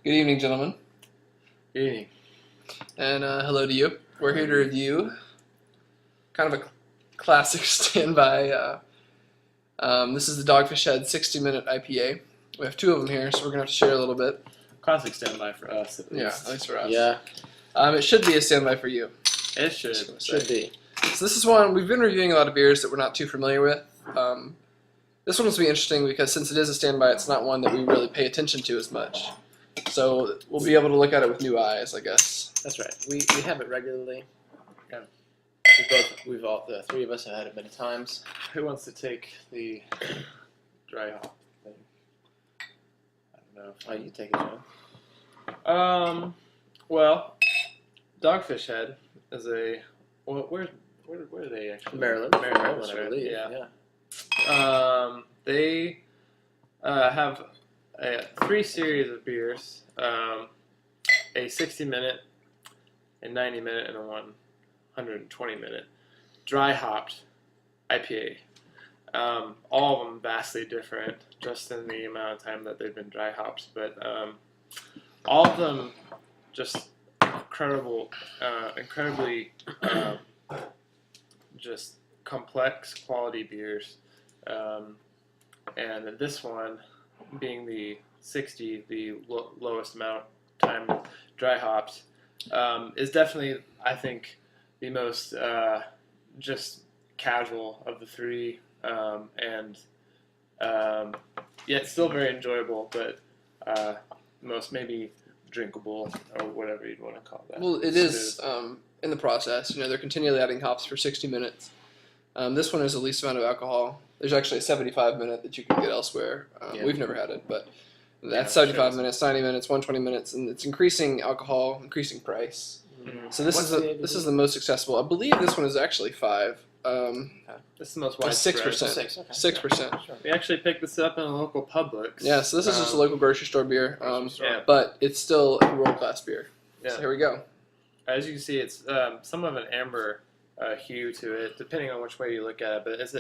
Good evening, gentlemen. Good evening. And hello to you. We're here to review kind of a classic standby. This is the Dogfish Head 60-minute IPA. We have two of them here, so we're going to have to share a little bit. Classic standby for us, at Yeah, least. at least for us. Yeah, It should be a standby for you. It should. should be. So this is one, we've been reviewing a lot of beers that we're not too familiar with. This one will be interesting because since it is a standby, it's not one that we really pay attention to as much. So we'll be able to look at it with new eyes, I guess. That's right. We have it regularly. Yeah. The three of us have had it many times. Who wants to take the dry hop thing? I don't know. Oh, you take it, John. Well, Dogfish Head is a. Well, where are they actually? Maryland, Maryland, I right? believe. Yeah. They have three series of beers: a 60-minute, a 90-minute, and a 120-minute dry hopped IPA. All of them vastly different, just in the amount of time that they've been dry hopped, but all of them just incredibly just complex quality beers. And this one, being the 60, the lowest amount time dry hopped, is definitely, I think, the most just casual of the three, and yet still very enjoyable, but most maybe drinkable or whatever you'd want to call that. Well, it is in the process. You know, they're continually adding hops for 60 minutes. This one is the least amount of alcohol. There's actually a 75-minute that you can get elsewhere. We've never had it, but that's 75 minutes, 90 minutes, 120 minutes, and it's increasing alcohol, increasing price. Mm-hmm. So this is the most accessible. I believe this one is actually 5. This is the most widespread. 6%. Okay. 6%. Sure. We actually picked this up in a local Publix. Yeah, so this is just a local grocery store beer, Yeah. but it's still a world-class beer. Yeah. So here we go. As you can see, it's somewhat of an amber hue to it, depending on which way you look at it. But it's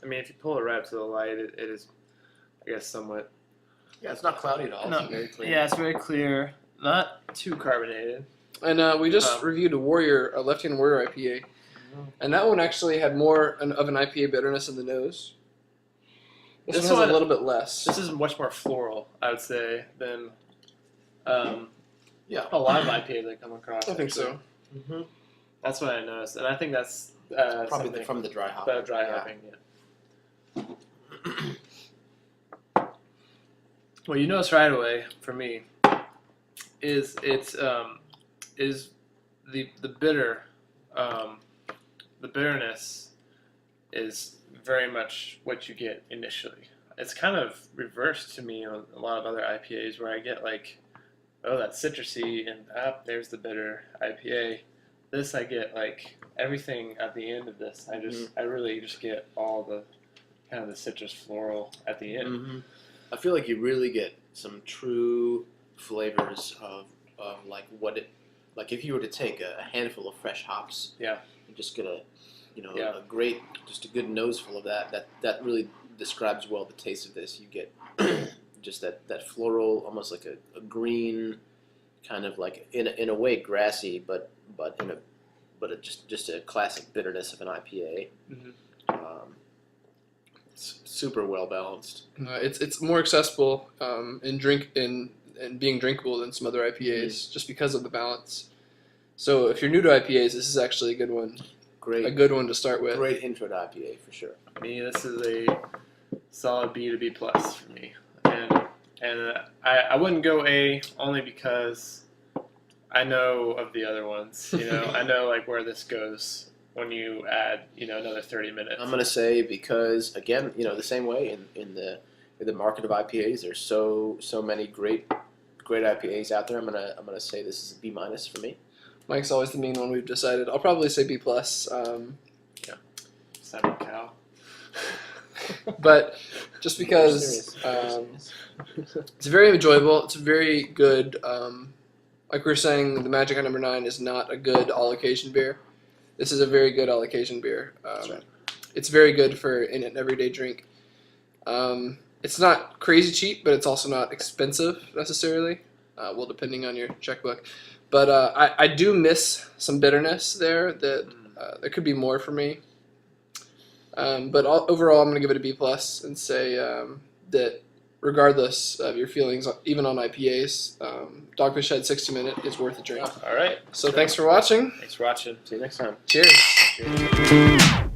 I mean, if you pull it right up to the light, it is, I guess, somewhat. Yeah, it's not cloudy at all. No, It's very clear. Yeah, it's very clear. Not too carbonated. And we just reviewed a Left-Hand Warrior IPA, and that one actually had more of an IPA bitterness in the nose. This one has a little bit less. This is much more floral, I would say, than Yeah. a lot of IPAs I come across. I think so. Mm-hmm. That's what I noticed, and I think that's Probably from the dry hop. the dry hopping. Yeah. Well, you notice right away for me is the bitter, the bitterness is very much what you get initially. It's kind of reversed to me on a lot of other IPAs where I get like, oh, that's citrusy, and there's the bitter IPA. This I get like everything at the end of this. I really just get all the kind of the citrus floral at the end. Mm-hmm. I feel like you really get some true flavors of like what it, like if you were to take a handful of fresh hops, Yeah. and just get a Yeah. just a good nose full of that really describes well the taste of this. You get just that floral, almost like a green, kind of like in a way grassy, but just a classic bitterness of an IPA. Mm-hmm. It's super well balanced. It's more accessible and being drinkable than some other IPAs just because of the balance. So if you're new to IPAs, this is actually a good one. A good one to start with. Great intro to IPA for sure. Me, this is a solid B to B plus for me, and I wouldn't go A only because I know of the other ones. You know, I know like where this goes when you add another 30 minutes. I'm gonna say because again, the same way in the market of IPAs, there's so many great IPAs out there. I'm gonna say this is a B minus for me. Mike's always the mean one. We've decided. I'll probably say B plus. Simon Cowell. But just because it's very enjoyable, it's very good. Like we were saying, the Magic on number 9 is not a good all occasion beer. This is a very good all occasion beer. That's right. It's very good for an everyday drink. It's not crazy cheap, but it's also not expensive necessarily. well, depending on your checkbook. But I do miss some bitterness there. That there could be more for me. But overall, I'm going to give it a B+ and say that regardless of your feelings, even on IPAs, Dogfish Head 60 Minute is worth a drink. All right. So thanks for watching. Thanks for watching. See you next time. Cheers. Cheers.